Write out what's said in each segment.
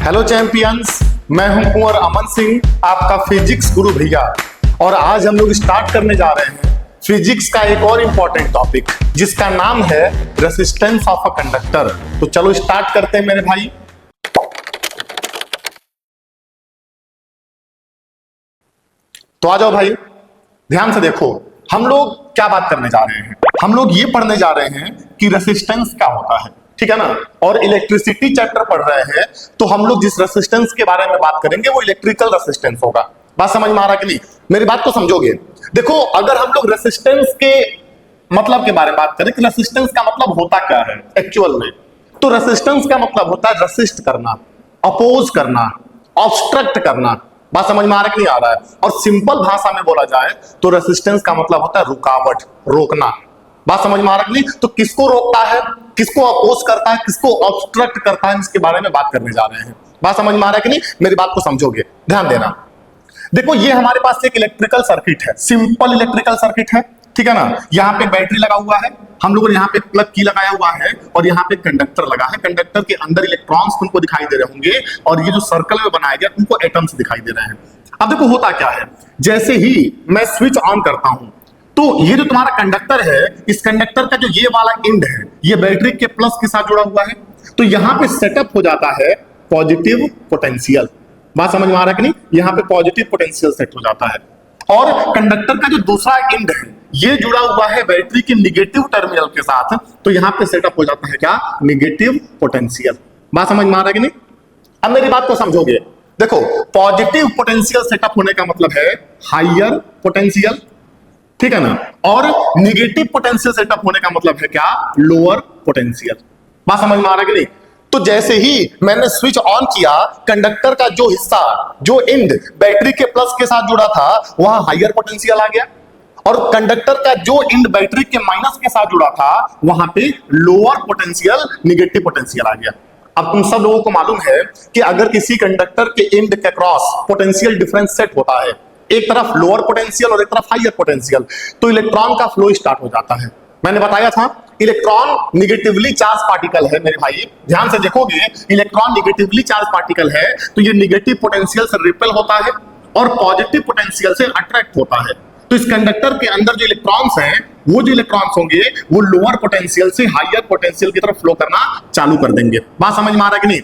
Hello champions, मैं हूं कुंवर अमन सिंह, आपका फिजिक्स गुरु भैया। और आज हम लोग स्टार्ट करने जा रहे हैं फिजिक्स का एक और इंपॉर्टेंट टॉपिक, जिसका नाम है रेसिस्टेंस ऑफ अ कंडक्टर। तो चलो स्टार्ट करते हैं मेरे भाई। तो आ जाओ भाई, ध्यान से देखो, हम लोग क्या बात करने जा रहे हैं। हम लोग ये पढ़ने जा रहे हैं कि रेसिस्टेंस क्या होता है, ठीक है ना। और इलेक्ट्रिसिटी चैप्टर पढ़ रहे हैं, तो हम लोग जिस रेसिस्टेंस के बारे में बात करेंगे वो इलेक्ट्रिकल रेसिस्टेंस होगा। बात समझ में आ रहा कि नहीं? मेरी बात को समझोगे? देखो, अगर हम लोग रेसिस्टेंस के मतलब के बारे में बात करें कि रेसिस्टेंस का मतलब होता क्या है एक्चुअल में, तो रेसिस्टेंस का मतलब होता है रेसिस्ट करना, अपोज करना, ऑब्स्ट्रक्ट करना। बात समझ में आ रहा है कि नहीं आ रहा है? और सिंपल भाषा में बोला जाए तो रेसिस्टेंस का मतलब होता है रुकावट, रोकना। बात समझ में आ रहा है कि नहीं? तो किसको रोकता है, किसको अपोज करता है, किसको ऑब्स्ट्रक्ट करता है, इसके बारे में बात करने जा रहे हैं। बात समझ में आ रहा है कि नहीं? मेरी बात को समझोगे, ध्यान देना। देखो, ये हमारे पास एक इलेक्ट्रिकल सर्किट है, सिंपल इलेक्ट्रिकल सर्किट है, ठीक है ना। यहाँ पे बैटरी लगा हुआ है, हम लोगों ने यहाँ पे प्लग की लगाया हुआ है, और यहाँ पे कंडक्टर लगा है। कंडक्टर के अंदर इलेक्ट्रॉन्स तुमको दिखाई दे रहे होंगे, और ये जो सर्कल में बनाया गया तुमको एटम्स दिखाई दे रहे हैं। अब देखो होता क्या है, जैसे ही मैं स्विच ऑन करता हूं, तो ये जो तुम्हारा कंडक्टर है, इस कंडक्टर का जो ये वाला एंड है, ये बैटरी के प्लस के साथ जुड़ा हुआ है। तो यहाँ पे सेटअप हो जाता है पॉजिटिव पोटेंशियल। बात समझ में आ रहा है कि नहीं? यहाँ पे पॉजिटिव पोटेंशियल सेट हो जाता है। और कंडक्टर का जो दूसरा एंड है, ये जुड़ा हुआ है बैटरी के निगेटिव टर्मिनल के साथ, तो यहाँ पे सेटअप हो जाता है क्या? Negative potential. बात समझ में आ रहा है कि नहीं? अब मेरी बात को समझोगे। देखो, पॉजिटिव पोटेंशियल सेटअप होने का मतलब है हायर पोटेंशियल, ठीक है ना। और निगेटिव पोटेंशियल सेटअप होने का मतलब है क्या? Lower potential. बात समझ में आ रहा है कि नहीं? तो जैसे ही मैंने स्विच ऑन किया, कंडक्टर का जो हिस्सा, जो एंड बैटरी के प्लस के साथ जुड़ा था, वहां हायर पोटेंशियल आ गया, और कंडक्टर का जो एंड बैटरी के माइनस के साथ जुड़ा था, वहां पे लोअर पोटेंशियल, निगेटिव पोटेंशियल आ गया। अब तुम सब लोगों को मालूम है कि अगर किसी कंडक्टर के एंड के क्रॉस पोटेंशियल डिफरेंस सेट होता है, एक तरफ लोअर पोटेंशियल और एक तरफ हायर पोटेंशियल, तो इलेक्ट्रॉन का फ्लो स्टार्ट हो जाता है। मैंने बताया था, इलेक्ट्रॉन निगेटिवली चार्ज पार्टिकल है मेरे भाई। ध्यान से देखोगे, इलेक्ट्रॉन निगेटिवली चार्ज पार्टिकल है, तो ये निगेटिव पोटेंशियल से रिपेल होता है और पॉजिटिव पोटेंशियल से अट्रैक्ट होता है। तो इस कंडक्टर के अंदर जो इलेक्ट्रॉन्स हैं, वो जो इलेक्ट्रॉन्स होंगे, वो लोअर पोटेंशियल से हायर पोटेंशियल की तरफ फ्लो करना चालू कर देंगे। बात समझ में आ रहा है कि नहीं?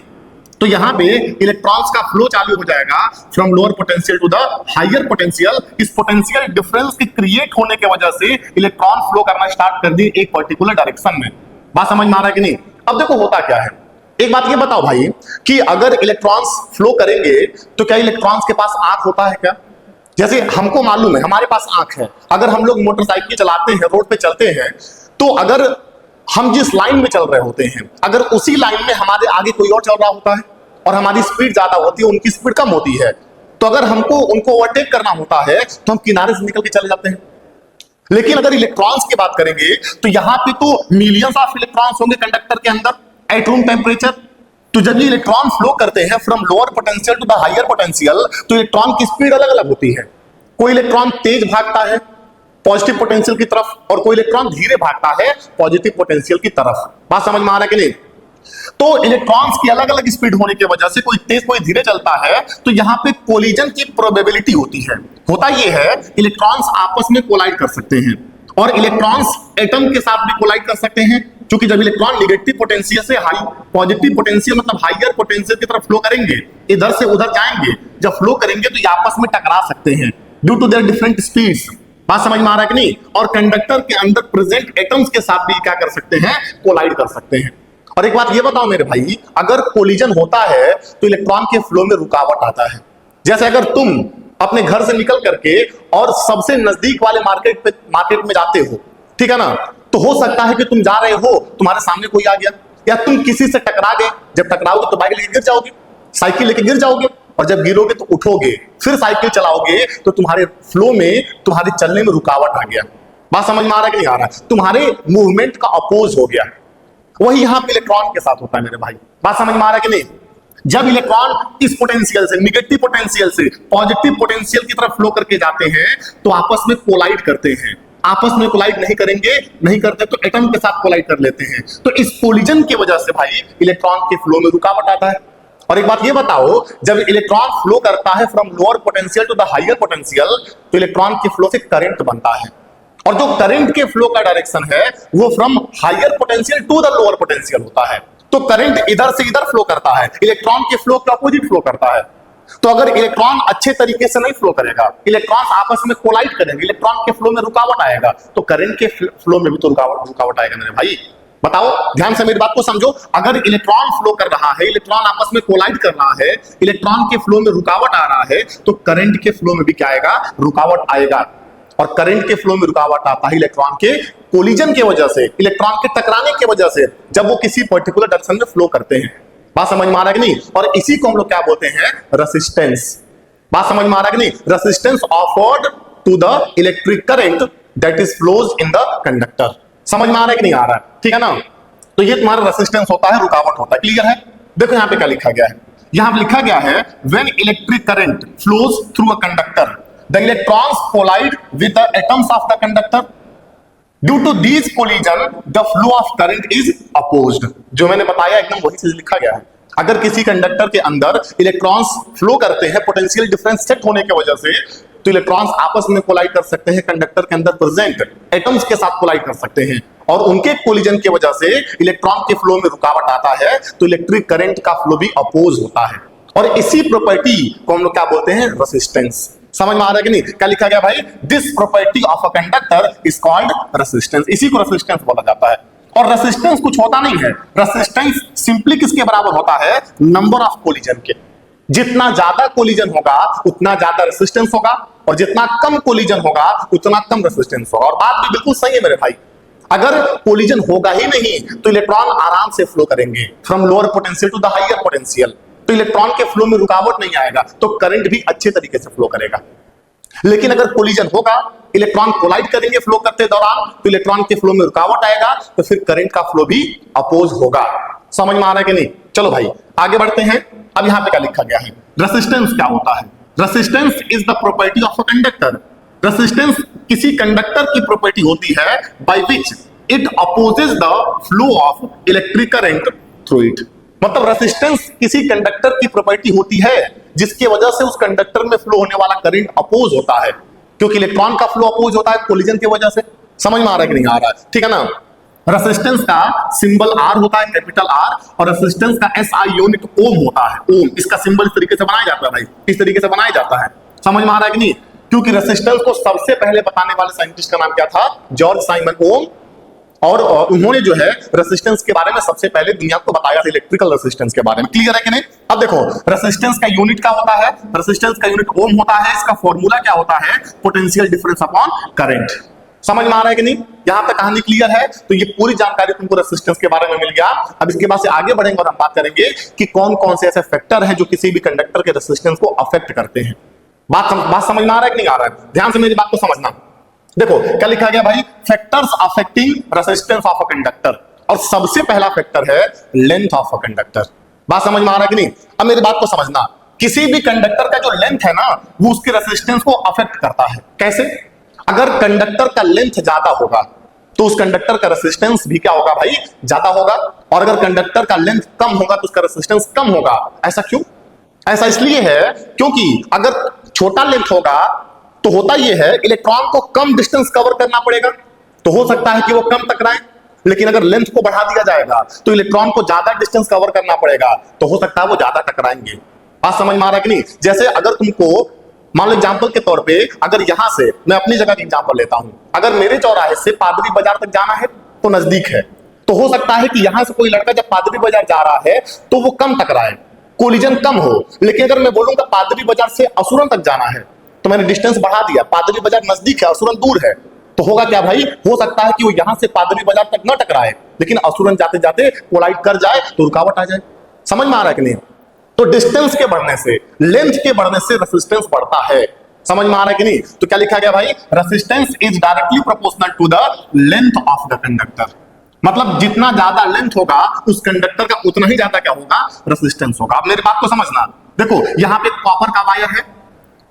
तो यहां पे इलेक्ट्रॉन्स का फ्लो चालू हो जाएगा from lower potential to the higher potential. इस पोटेंशियल डिफरेंस के क्रिएट होने की वजह से इलेक्ट्रॉन फ्लो करना स्टार्ट कर दिए एक पर्टिकुलर डायरेक्शन में। बात समझ में आ रहा है कि नहीं? अब देखो होता क्या है, एक बात ये बताओ भाई कि अगर इलेक्ट्रॉन्स फ्लो करेंगे तो क्या इलेक्ट्रॉन्स के पास आंख होता है क्या? जैसे हमको मालूम है हमारे पास आंख है, अगर हम लोग मोटरसाइकिल चलाते हैं, रोड पे चलते हैं, तो अगर हम जिस लाइन में चल रहे होते हैं, अगर उसी लाइन में हमारे आगे कोई और चल रहा होता है और हमारी स्पीड ज्यादा होती है, उनकी स्पीड कम होती है, तो अगर हमको उनको ओवरटेक करना होता है तो हम किनारे से निकल के चले जाते हैं। लेकिन अगर इलेक्ट्रॉन्स की बात करेंगे तो यहाँ पे तो मिलियंस ऑफ इलेक्ट्रॉन्स होंगे कंडक्टर के अंदर एट रूम टेम्परेचर। तो जब ये इलेक्ट्रॉन फ्लो करते हैं from lower potential to the higher potential, तो इलेक्ट्रॉन की स्पीड अलग अलग होती है। कोई इलेक्ट्रॉन तेज भागता है पॉजिटिव पोटेंशियल की तरफ, और कोई इलेक्ट्रॉन धीरे भागता है पॉजिटिव पोटेंशियल की तरफ। बात समझ में आ रहा है कि नहीं? तो इलेक्ट्रॉन्स की अलग अलग स्पीड होने की वजह से कोई तेज कोई धीरे चलता है, तो यहां पे कोलिजन की प्रोबेबिलिटी होती है। होता यह है, इलेक्ट्रॉन्स आपस में कोलाइड कर सकते हैं, और इलेक्ट्रॉन्स एटम के साथ भी कोलाइड कर सकते हैं, क्योंकि जब इलेक्ट्रॉन निगेटिव पोटेंशियल से हाई पॉजिटिव पोटेंशियल मतलब हायर पोटेंशियल की तरफ फ्लो करेंगे, इधर से उधर जाएंगे, जब फ्लो करेंगे तो ये आपस में टकरा सकते हैं due to their different speeds. बात समझ में आ रहा है कि नहीं? और कंडक्टर के अंदर प्रेजेंट एटम्स के साथ भी क्या कर सकते हैं? कोलाइड कर सकते हैं। और एक बात ये बताओ मेरे भाई, अगर कोलिजन होता है तो इलेक्ट्रॉन के फ्लो में रुकावट आता है। जैसे अगर तुम अपने घर से निकल करके और सबसे नजदीक वाले मार्केट में जाते हो, ठीक है ना, तो हो सकता है कि तुम जा रहे हो, तुम्हारे सामने कोई आ गया, या तुम किसी से टकरा गए। जब टकराओगे तो बाइक लेके गिर जाओगे, साइकिल लेके गिर जाओगे, और जब गिरोगे तो उठोगे, फिर साइकिल चलाओगे, तो तुम्हारे फ्लो में, तुम्हारे चलने में रुकावट आ गया। बात समझ में आ रहा है कि नहीं आ रहा? तुम्हारे मूवमेंट का अपोज हो गया। वही यहां पे इलेक्ट्रॉन के साथ होता है मेरे भाई। बात समझ में आ रहा है कि नहीं? जब इलेक्ट्रॉन इस पोटेंशियल से, निगेटिव पोटेंशियल से पॉजिटिव पोटेंशियल की तरफ फ्लो करके जाते हैं, तो आपस में कोलाइड करते हैं। आपस में कोलाइड नहीं करेंगे, नहीं करते तो एटम के साथ कोलाइड कर लेते हैं। तो इस कोलिजन की वजह से भाई इलेक्ट्रॉन के फ्लो में रुकावट आता है। और एक बात ये बताओ, जब इलेक्ट्रॉन फ्लो करता है from lower potential to the higher potential, तो इलेक्ट्रॉन के फ्लो से करंट बनता है, और जो करंट के फ्लो का डायरेक्शन है वो from higher potential to the lower potential होता है। तो करंट इधर से इधर फ्लो करता है, इलेक्ट्रॉन के फ्लो के अपोजिट फ्लो करता है। तो अगर इलेक्ट्रॉन अच्छे तरीके से नहीं फ्लो करेगा, इलेक्ट्रॉन आपस में कोलाइड करेंगे, इलेक्ट्रॉन के फ्लो में रुकावट आएगा, तो करंट के फ्लो में भी तो रुकावट आएगा मेरे भाई। बताओ, ध्यान से मेरी बात को समझो। अगर इलेक्ट्रॉन फ्लो कर रहा है, इलेक्ट्रॉन आपस में कोलाइड कर रहा है, इलेक्ट्रॉन के फ्लो में रुकावट आ रहा है, तो करंट के फ्लो में भी क्या आएगा? रुकावट आएगा। और करंट के फ्लो में रुकावट आता है इलेक्ट्रॉन के कोलिजन की वजह से, इलेक्ट्रॉन के टकराने की वजह से, जब वो किसी पर्टिकुलर डायरेक्शन में फ्लो करते हैं। बात समझ में आ रहा है कि नहीं? और इसी को हम लोग क्या बोलते हैं? रेसिस्टेंस। बात समझ में आ रहा है कि नहीं? Resistance offered to the electric current that is flows in the conductor. समझ में आ रहा है कि नहीं आ रहा है? ठीक है ना? तो ये तुम्हारा रेसिस्टेंस होता है, रुकावट होता है। क्लियर है? देखो यहां पे क्या लिखा गया है। यहां पे लिखा गया है when electric current flows through a conductor the electrons collide with the atoms of the conductor, due to these collision the flow of current is opposed. जो मैंने बताया एकदम वही चीज लिखा गया है। अगर किसी कंडक्टर के अंदर इलेक्ट्रॉन्स फ्लो करते हैं पोटेंशियल डिफरेंस सेट होने की वजह से, तो इलेक्ट्रॉन्स आपस में कोलाइड कर सकते हैं, कंडक्टर के अंदर प्रेजेंट एटम्स के साथ कोलाइड कर सकते हैं, और उनके कोलिजन की वजह से इलेक्ट्रॉन के फ्लो में रुकावट आता है, तो इलेक्ट्रिक करंट का फ्लो भी अपोज होता है। और इसी प्रॉपर्टी को हम लोग क्या बोलते हैं? रेसिस्टेंस। समझ में आ रहा है कि नहीं? क्या लिखा गया भाई? This property of a conductor is called resistance. इसी को रेसिस्टेंस बोला जाता है। और रेसिस्टेंस कुछ होता नहीं है, रेसिस्टेंस सिंपली किसके बराबर होता है? नंबर ऑफ कोलिजन के। जितना ज्यादा कोलिजन होगा उतना ज्यादा रेसिस्टेंस होगा, और जितना कम कोलिजन होगा उतना कम रेसिस्टेंस होगा। और बात भी बिल्कुल सही है मेरे भाई। अगर कोलिजन होगा ही नहीं तो इलेक्ट्रॉन आराम से फ्लो करेंगे from lower potential to the higher potential, तो इलेक्ट्रॉन के फ्लो में रुकावट नहीं आएगा, तो करंट भी अच्छे तरीके से फ्लो करेगा। लेकिन अगर कोलिजन होगा, इलेक्ट्रॉन कोलाइड करेंगे फ्लो करते दौरान, तो इलेक्ट्रॉन के फ्लो में रुकावट आएगा, तो फिर करंट का फ्लो भी अपोज होगा। समझ में आ रहा है कि नहीं? चलो भाई आगे बढ़ते हैं। अब यहां पे क्या लिखा गया है? रेसिस्टेंस क्या होता है? Resistance is the property of a conductor. Resistance किसी कंडक्टर की प्रॉपर्टी होती है by which it opposes the flow of electric current through it. मतलब रेसिस्टेंस किसी कंडक्टर की प्रॉपर्टी होती है जिसकी वजह से उस कंडक्टर में फ्लो होने वाला करंट अपोज होता है, क्योंकि इलेक्ट्रॉन का फ्लो अपोज होता है कोलिजन की वजह से। समझ में आ रहा है कि नहीं आ रहा है? ठीक है ना? रेसिस्टेंस का सिंबल आर होता है, कैपिटल आर, और रेसिस्टेंस का एसआई यूनिट ओम होता है। ओम, इसका सिंबल इस तरीके से बनाया जाता है भाई, इस तरीके से बनाया जाता है। समझ में आ रहा है कि नहीं? क्योंकि रेसिस्टेंस को सबसे पहले बताने वाले साइंटिस्ट का नाम क्या था? जॉर्ज साइमन ओम। और उन्होंने जो है रेसिस्टेंस के बारे में सबसे पहले दुनिया को बताया था, इलेक्ट्रिकल रेसिस्टेंस के बारे में। क्लियर है कि नहीं? अब देखो रेसिस्टेंस का यूनिट क्या होता है? रेसिस्टेंस का यूनिट ओम होता है। इसका फॉर्मूला क्या होता है? Potential difference upon current. समझ में आ रहा है कि नहीं? यहां तक कहानी क्लियर है? तो ये पूरी जानकारी तुमको रेसिस्टेंस के बारे में मिल गया। अब इसके बाद से आगे बढ़ेंगे और हम बात करेंगे कि कौन कौन से ऐसे फैक्टर हैं जो किसी भी कंडक्टर के रेसिस्टेंस को अफेक्ट करते हैं। बात समझ में आ रहा है कि नहीं आ रहा है? ध्यान से मेरी बात को समझना। देखो क्या लिखा गया भाई? Factors affecting resistance of a conductor, और सबसे पहला फैक्टर है लेंथ ऑफ अ कंडक्टर। बात समझ में आ रहा है कि नहीं? अब मेरी बात को समझना। किसी भी कंडक्टर का जो लेंथ है ना, वो उसके रेसिस्टेंस को अफेक्ट करता है। कैसे? अगर कंडक्टर का लेंथ ज्यादा होगा तो उस कंडक्टर का रेसिस्टेंस भी क्या होगा भाई? ज्यादा होगा। और अगर कंडक्टर का लेंथ कम होगा तो उसका रेसिस्टेंस कम होगा। ऐसा क्यों? ऐसा इसलिए है क्योंकि अगर छोटा लेंथ होगा तो होता यह है इलेक्ट्रॉन को कम डिस्टेंस कवर करना पड़ेगा, तो हो सकता है कि वो कम टकराए। लेकिन अगर लेंथ को बढ़ा दिया जाएगा तो इलेक्ट्रॉन को ज्यादा डिस्टेंस कवर करना पड़ेगा, तो हो सकता है वो ज्यादा टकराएंगे। बात समझ में आ रहा है कि नहीं? जैसे अगर तुमको मान लो एग्जांपल के तौर पे, अगर यहां से मैं अपनी जगह की एग्जांपल लेता हूं, अगर मेरे चौराहे से पादरी बाजार तक जाना है तो नजदीक है, तो हो सकता है कि यहां से कोई लड़का जब पादरी बाजार जा रहा है तो वो कम टकराए, कोलिजन कम हो। लेकिन अगर मैं बोलूंगा पादरी बाजार से असुरन तक जाना है, तो मैंने डिस्टेंस बढ़ा दिया, पादरी बाजार नजदीक है, असुरन दूर है, तो होगा क्या भाई? हो सकता है कि वो यहां से पादरी बाजार तक न टकराए, लेकिन असुरन जाते जाते कोलाइड कर जाए तो रुकावट आ जाए। समझ में आ रहा है कि नहीं? तो डिस्टेंस के बढ़ने से, लेंथ के बढ़ने से रेसिस्टेंस बढ़ता है। समझ में आ रहा है कि नहीं? तो क्या लिखा गया भाई? Resistance is directly proportional to the length of the conductor. मतलब जितना ज्यादा लेंथ होगा उस कंडक्टर का उतना ही ज्यादा क्या होगा? रेसिस्टेंस होगा। अब मेरी बात को समझना। देखो यहां पे कॉपर का वायर है,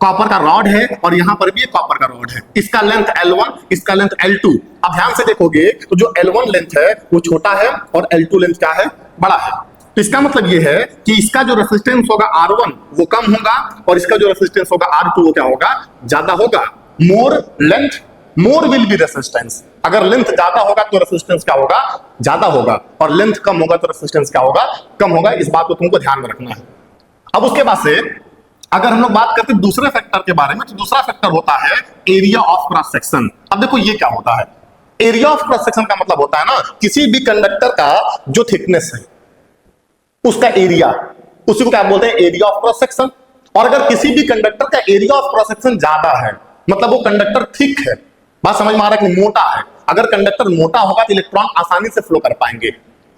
कॉपर का रॉड है, और यहां पर भी कॉपर का रॉड है। इसका लेंथ L1, इसका लेंथ L2। अब ध्यान से देखोगे तो जो L1 लेंथ है वो छोटा है और L2 लेंथ क्या है? बड़ा है। तो इसका मतलब ये है कि इसका जो रेसिस्टेंस होगा R1 वो कम होगा और इसका जो रेसिस्टेंस होगा R2 वो क्या होगा, ज्यादा होगा। More length more will be resistance. अगर लेंथ ज्यादा होगा तो रेसिस्टेंस क्या होगा, ज्यादा होगा, और लेंथ कम होगा तो रेसिस्टेंस क्या होगा, कम होगा। इस बात को तुमको ध्यान में रखना है। अब उसके बाद से अगर हम लोग बात करते हैं दूसरे फैक्टर के बारे में, तो दूसरा फैक्टर होता है एरिया ऑफ क्रॉस सेक्शन। अब देखो ये क्या होता है, एरिया ऑफ क्रॉस सेक्शन का मतलब होता है ना, किसी भी कंडक्टर का जो थिकनेस है उसका एरिया, उसी को क्या बोलते हैं, एरिया ऑफ क्रॉस सेक्शन। और अगर किसी भी कंडक्टर का एरिया ऑफ क्रॉस सेक्शन ज्यादा है, मतलब वो कंडक्टर थिक है, बात समझ में आ रहा है कि मोटा है। अगर कंडक्टर मोटा होगा तो इलेक्ट्रॉन आसानी से फ्लो कर पाएंगे,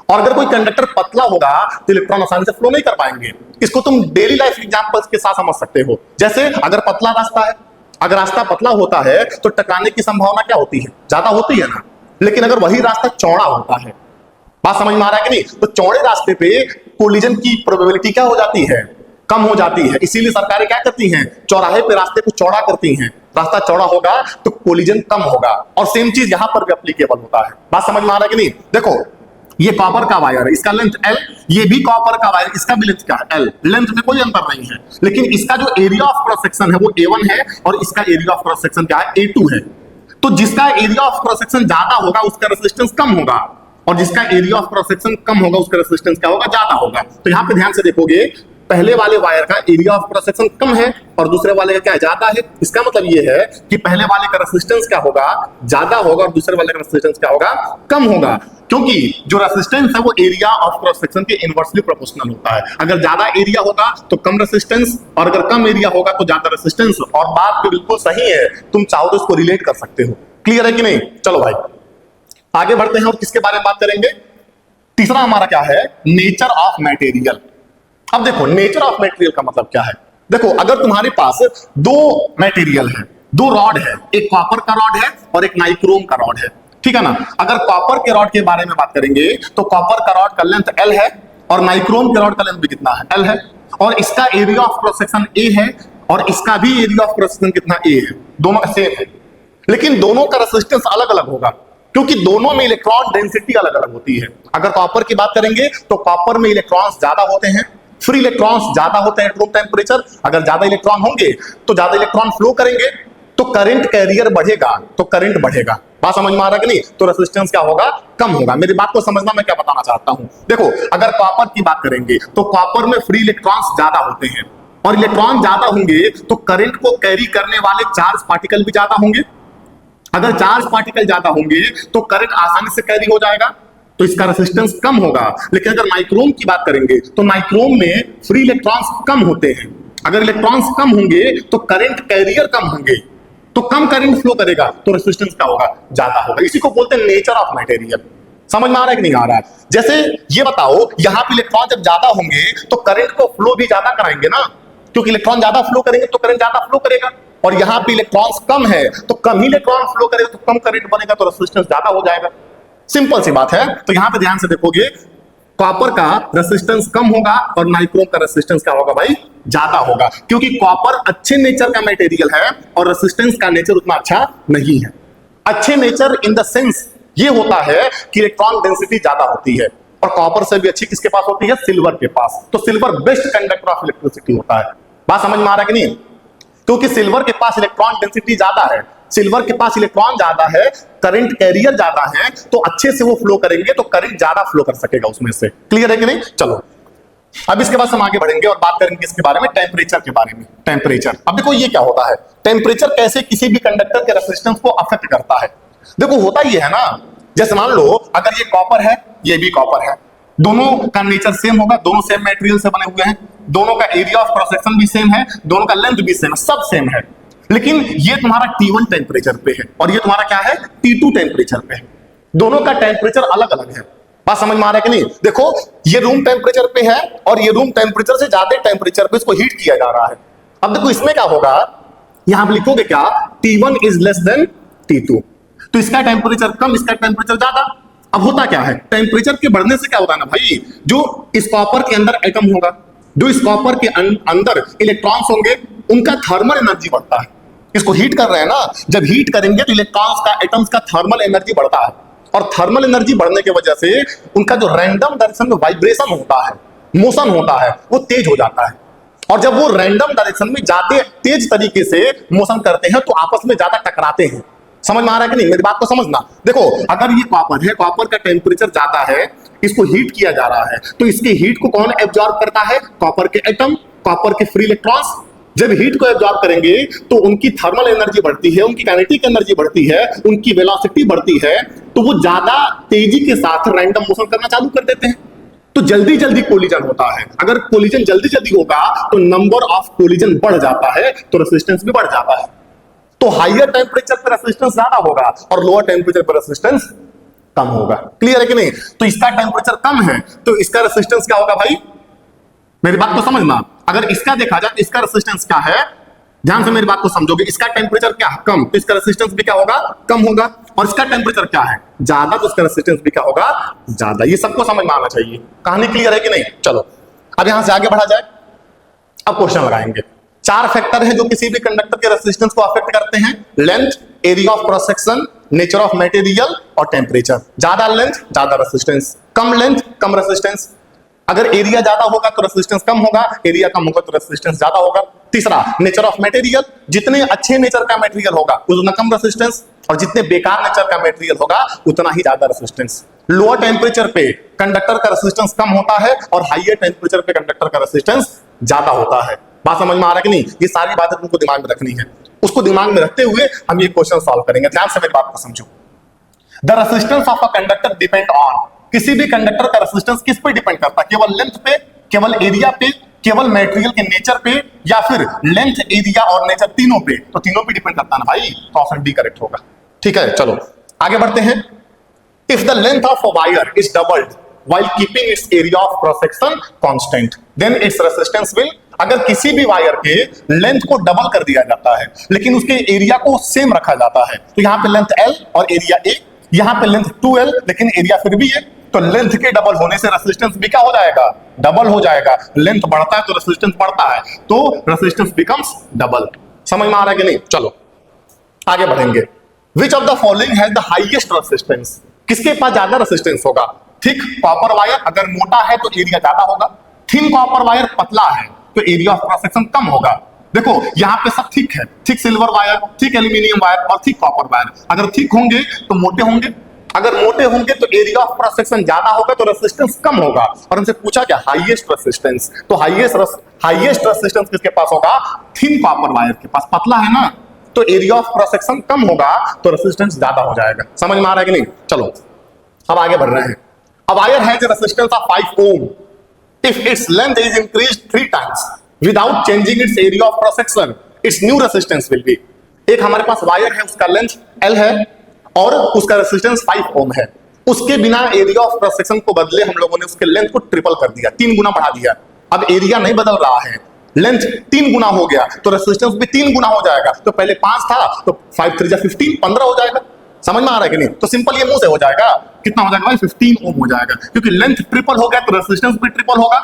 और अगर कोई कंडक्टर पतला होगा तो इलेक्ट्रॉन आसानी से फ्लो नहीं कर पाएंगे। इसको तुम डेली लाइफ एग्जांपल्स के साथ समझ सकते हो। जैसे अगर पतला रास्ता है, अगर रास्ता पतला होता है तो टकराने की संभावना क्या होती है, ज्यादा होती है ना। लेकिन अगर वही रास्ता चौड़ा होता है, बात समझ में आ रहा है कि नहीं, तो चौड़े रास्ते पे कोलिजन की प्रोबेबिलिटी क्या हो जाती है, कम हो जाती है। इसीलिए सरकारें क्या करती हैं, चौराहे पे रास्ते को चौड़ा करती हैं। रास्ता चौड़ा होगा तो कोलिजन कम होगा। और सेम चीज यहां पर भी एप्लीकेबल होता है। बात समझ में आ रहा है कि नहीं। देखो ये कॉपर का वायर है, इसका लेंथ L, ये भी कॉपर का वायर, इसका भी लेंथ क्या है, L। लेंथ में कोई अंतर नहीं है, लेकिन इसका जो एरिया ऑफ क्रॉस सेक्शन है वो A1 है और इसका एरिया ऑफ क्रॉस सेक्शन क्या है, A2 है। तो जिसका एरिया ऑफ क्रॉस सेक्शन ज्यादा होगा उसका रेजिस्टेंस कम होगा, और जिसका एरिया ऑफ क्रॉस सेक्शन कम होगा उसका रेजिस्टेंस क्या होगा, ज्यादा होगा। तो यहाँ पे ध्यान से देखोगे, पहले वाले वायर का एरिया ऑफ क्रॉस सेक्शन कम है और दूसरे वाले का क्या ज्यादा है। इसका मतलब ये है कि पहले वाले का रेजिस्टेंस क्या होगा, ज्यादा होगा, और दूसरे वाले का रेजिस्टेंस क्या होगा, कम होगा। क्योंकि जो रेजिस्टेंस है वो एरिया ऑफ क्रॉस सेक्शन के इनवर्सली प्रोपोर्शनल होता है। अगर ज्यादा एरिया होगा तो कम रेजिस्टेंस, और अगर कम एरिया होगा तो ज्यादा रेजिस्टेंस। और बात भी बिल्कुल सही है, तुम चाहो तो इसको रिलेट कर सकते हो। क्लियर है कि नहीं। चलो भाई आगे बढ़ते हैं और किसके बारे में बात करेंगे। तीसरा हमारा क्या है, नेचर ऑफ मटेरियल। अब देखो नेचर ऑफ मटेरियल का मतलब क्या है। देखो अगर तुम्हारे पास दो मटेरियल है, दो रॉड है, एक कॉपर का रॉड है और एक नाइक्रोम का रॉड है, ठीक है ना। अगर कॉपर के रॉड के बारे में बात करेंगे तो कॉपर का रॉड का लेंथ L है और नाइक्रोम के रॉड का लेंथ भी कितना है, L है, और इसका area of cross section A है और इसका भी एरिया ऑफ क्रॉस सेक्शन कितना, A है। दोनों का सेम है, लेकिन दोनों का रेजिस्टेंस अलग अलग होगा, क्योंकि दोनों में इलेक्ट्रॉन डेंसिटी अलग अलग होती है। अगर कॉपर की बात करेंगे तो कॉपर में इलेक्ट्रॉन्स ज्यादा होते हैं, फ्री इलेक्ट्रॉन्स ज्यादा होते हैं रूम टेम्परेचर। अगर ज्यादा इलेक्ट्रॉन होंगे तो ज्यादा इलेक्ट्रॉन फ्लो करेंगे तो करंट कैरियर बढ़ेगा, तो करंट बढ़ेगा। बात समझ में आ रहा है कि नहीं। तो रेजिस्टेंस क्या होगा, कम होगा। मेरी बात को समझना मैं क्या बताना चाहता हूं। देखो अगर कॉपर की बात करेंगे तो कॉपर में फ्री इलेक्ट्रॉन्स ज्यादा होते हैं, और इलेक्ट्रॉन ज्यादा होंगे तो करंट को कैरी करने वाले चार्ज पार्टिकल भी ज्यादा होंगे। अगर चार्ज पार्टिकल ज्यादा होंगे तो करंट आसानी से कैरी हो जाएगा, तो इसका रेजिस्टेंस कम होगा। लेकिन अगर नाइक्रोम की बात करेंगे तो नाइक्रोम में फ्री इलेक्ट्रॉन्स कम होते हैं। अगर इलेक्ट्रॉन्स कम होंगे तो करंट कैरियर कम होंगे, तो कम करंट फ्लो करेगा, तो रेजिस्टेंस क्या होगा, ज्यादा होगा। इसी को बोलते हैं नेचर ऑफ मटेरियल। समझ में आ रहा है कि नहीं आ रहा है। जैसे ये बताओ, यहां पे इलेक्ट्रॉन जब ज्यादा होंगे तो करंट को फ्लो भी ज्यादा कराएंगे ना, क्योंकि इलेक्ट्रॉन ज्यादा फ्लो करेंगे तो करंट ज्यादा फ्लो करेगा। और यहाँ पे इलेक्ट्रॉन्स कम है तो कम ही इलेक्ट्रॉन फ्लो करेगा, तो कम करंट बनेगा, तो रेजिस्टेंस ज्यादा हो जाएगा। सिंपल सी बात है। तो यहां पे ध्यान से देखोगे, कॉपर का रेजिस्टेंस कम होगा और नाइक्रोम का रेजिस्टेंस क्या होगा भाई, ज्यादा होगा, क्योंकि कॉपर अच्छे नेचर का मटेरियल है और रेजिस्टेंस का नेचर उतना अच्छा नहीं है। अच्छे नेचर इन द सेंस ये होता है कि इलेक्ट्रॉन डेंसिटी ज्यादा होती है, और कॉपर से भी अच्छी किसके पास होती है, सिल्वर के पास। तो silver best conductor of electricity होता है। बात समझ में आ रहा है कि नहीं। क्योंकि सिल्वर के पास इलेक्ट्रॉन डेंसिटी ज्यादा है, सिल्वर के पास इलेक्ट्रॉन ज्यादा है, करंट कैरियर ज्यादा है, तो अच्छे से वो फ्लो करेंगे, तो करंट ज्यादा फ्लो कर सकेगा उसमें से। क्लियर है कि नहीं। चलो अब इसके बाद हम आगे बढ़ेंगे और बात करेंगे इसके बारे में, टेम्परेचर के बारे में। टेम्परेचर, अब देखो ये क्या होता है, टेम्परेचर कैसे किसी भी कंडक्टर के रेजिस्टेंस को अफेक्ट करता है। देखो होता ये है ना, जैसे मान लो अगर ये कॉपर है, ये भी कॉपर है, दोनों का नेचर सेम होगा, दोनों सेम मटेरियल से बने हुए हैं, दोनों का एरिया ऑफ क्रॉस सेक्शन भी सेम है, दोनों का लेंथ भी सेम है, सब सेम है। लेकिन ये तुम्हारा T1 टेम्परेचर पे है और ये तुम्हारा क्या है, T2 टेम्परेचर पे है। दोनों का टेम्परेचर अलग अलग है। बात समझ में आ रहा है कि नहीं। देखो ये रूम टेम्परेचर पे है और ये रूम टेम्परेचर से ज्यादा टेम्परेचर पे इसको हीट किया जा रहा है। अब देखो इसमें क्या होगा, यहां पे लिखोगे क्या, T1 is less than T2, तो इसका टेम्परेचर कम, इसका टेम्परेचर ज्यादा। अब होता क्या है, टेम्परेचर के बढ़ने से क्या होता है ना भाई, जो इस कॉपर के अंदर एटम होगा, जो इस कॉपर के अंदर इलेक्ट्रॉन्स होंगे, उनका थर्मल एनर्जी बढ़ता है। इसको हीट कर रहे हैं ना, जब हीट करेंगे तो इलेक्ट्रॉन्स का, एटम्स का थर्मल एनर्जी बढ़ता है, और थर्मल एनर्जी बढ़ने की वजह से उनका जो रैंडम डायरेक्शन में वाइब्रेशन होता है, मोशन होता है वो तेज हो जाता है। और जब वो रैंडम डायरेक्शन में ज्यादा तेज तरीके से मोशन करते हैं तो आपस में ज्यादा टकराते हैं। समझ में आ रहा है कि नहीं? मेरी बात को समझना। देखो अगर ये कॉपर है, कॉपर का टेम्परेचर ज्यादा है, इसको हीट किया जा रहा है, तो इसकी हीट को कौन एब्जॉर्ब करता है? कॉपर के एटम, कॉपर के फ्री इलेक्ट्रॉन्स। जब हीट को एब्जॉर्ब करेंगे तो उनकी थर्मल एनर्जी बढ़ती है, उनकी काइनेटिक एनर्जी बढ़ती है, उनकी वेलोसिटी बढ़ती है, तो वो ज्यादा तेजी के साथ रैंडम मोशन करना चालू कर देते हैं। तो जल्दी जल्दी कोलिजन होता है। अगर कोलिजन जल्दी जल्दी होगा तो नंबर ऑफ कोलिजन बढ़ जाता है, तो रेजिस्टेंस भी बढ़ जाता है। तो हाईयर टेम्परेचर पर रेजिस्टेंस ज्यादा होगा और लोअर टेम्परेचर पर रेजिस्टेंस कम होगा। क्लियर है कि नहीं? तो इसका टेम्परेचर कम है तो इसका रेजिस्टेंस क्या होगा भाई? मेरी बात को समझना। अगर इसका देखा जाए तो इसका रेजिस्टेंस क्या है, ध्यान से मेरी बात को समझोगे। इसका टेम्परेचर क्या है? कम, तो इसका रेजिस्टेंस भी क्या होगा? कम होगा। और इसका टेम्परेचर क्या है? ज्यादा, तो इसका रेजिस्टेंस भी क्या होगा? ज्यादा। ये सबको समझ में आना चाहिए। कहानी क्लियर है कि नहीं? चलो अब यहां से आगे बढ़ा जाए। अब क्वेश्चन लगाएंगे। 4 फैक्टर है जो किसी भी कंडक्टर के रेजिस्टेंस को अफेक्ट करते हैं: length, area of cross section, nature of material और टेम्परेचर। ज्यादा लेंथ ज्यादा रेजिस्टेंस, कम लेंथ कम रेजिस्टेंस। अगर एरिया ज्यादा होगा तो रेजिस्टेंस कम होगा, एरिया कम होगा तो रेजिस्टेंस ज्यादा होगा। तीसरा, नेचर ऑफ मटेरियल, जितने अच्छे नेचर का मटेरियल होगा उतना कम रेजिस्टेंस, और जितने बेकार नेचर का मटेरियल होगा उतना ही ज्यादा रेजिस्टेंस। लोअर टेम्परेचर पे कंडक्टर का रेजिस्टेंस कम होता है और हाईयर टेम्परेचर पे कंडक्टर का रेजिस्टेंस ज्यादा होता है। बात समझ में आ रहा है कि नहीं? ये सारी बातें तुमको दिमाग में रखनी है। उसको दिमाग में रखते हुए हम ये क्वेश्चन सॉल्व करेंगे। ध्यान से मेरी बात को समझो। The resistance of a conductor depend on, किसी भी कंडक्टर का रेजिस्टेंस किस पे डिपेंड करता है? केवल लेंथ पे, केवल एरिया पे, केवल मटेरियल के नेचर पे, या फिर लेंथ, एरिया और नेचर तीनों पे? तो तीनों पे डिपेंड करता है ना भाई, तो ऑप्शन डी करेक्ट होगा। ठीक है, चलो आगे बढ़ते हैं। If the length of a wire is doubled while keeping its area of cross section constant, then its resistance will, अगर किसी भी वायर के लेंथ को डबल कर दिया जाता है लेकिन उसके एरिया को सेम रखा जाता है, तो यहाँ पे लेंथ L और एरिया A, यहाँ पे लेंथ 2L लेकिन एरिया फिर भी है, तो लेंथ के डबल होने से रेजिस्टेंस भी क्या हो जाएगा? डबल हो जाएगा। लेंथ बढ़ता है तो रेजिस्टेंस बढ़ता है, तो रेजिस्टेंस बिकम्स डबल। समझ में आ रहा है कि नहीं? चलो आगे बढ़ेंगे। Which of the following has the highest resistance, किसके पास ज्यादा रेजिस्टेंस होगा? थिक कॉपर वायर अगर मोटा है तो एरिया ज्यादा होगा, थिन कॉपर वायर पतला है तो एरिया ऑफ क्रॉस सेक्शन कम होगा। देखो यहाँ पे सब थिक है, thick silver wire, thick aluminium wire और थिक कॉपर वायर। अगर थिक होंगे तो मोटे होंगे, अगर मोटे होंगे तो एरिया ऑफ क्रॉस सेक्शन ज्यादा होगा तो रेजिस्टेंस कम होगा। और हमसे पूछा क्या? हाईएस्ट रेजिस्टेंस, तो हाईएस्ट रेजिस्टेंस किसके पास होगा? थिन कॉपर वायर के पास। पतला है ना, तो एरिया ऑफ क्रॉस सेक्शन कम होगा तो रेजिस्टेंस ज्यादा हो जाएगा। समझ में आ रहा है कि नहीं? चलो अब आगे बढ़ रहे हैं। A wire has a resistance of 5 ohm if its length is increased 3 times without changing its area of cross section, its new resistance will be। एक हमारे पास वायर है, उसका लेंथ L है और उसका रेजिस्टेंस 5 ओम है। उसके बिना एरिया ऑफ क्रॉस सेक्शन को बदले हम लोगों ने उसके लेंथ को ट्रिपल कर दिया, 3 गुना बढ़ा दिया। अब एरिया नहीं बदल रहा है, लेंथ 3 गुना हो गया तो रेजिस्टेंस भी 3 गुना हो जाएगा। तो पहले 5 था तो 5 3 15 15 हो जाएगा। समझ में आ रहा है कि नहीं? तो सिंपल ये मुंह से हो जाएगा। कितना हो जाएगा भाई? 15 ओम हो जाएगा, क्योंकि लेंथ ट्रिपल हो गया तो रेजिस्टेंस भी ट्रिपल होगा।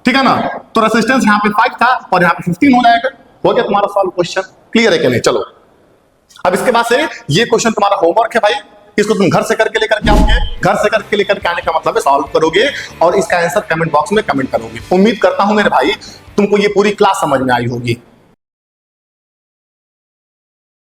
ठीक है ना? तो रेजिस्टेंस यहाँ पे 5 था और यहाँ पे 15 हो जाएगा। हो गया तुम्हारा सॉल्व क्वेश्चन। क्लियर है कि नहीं? चलो अब इसके बाद से ये क्वेश्चन तुम्हारा होमवर्क है भाई, इसको तुम घर से करके लेकर के आओगे। घर से करके लेकर के आने का मतलब है सॉल्व करोगे और इसका आंसर कमेंट बॉक्स में कमेंट करोगे। उम्मीद करता हूं मेरे भाई तुमको ये पूरी क्लास समझ में आई होगी।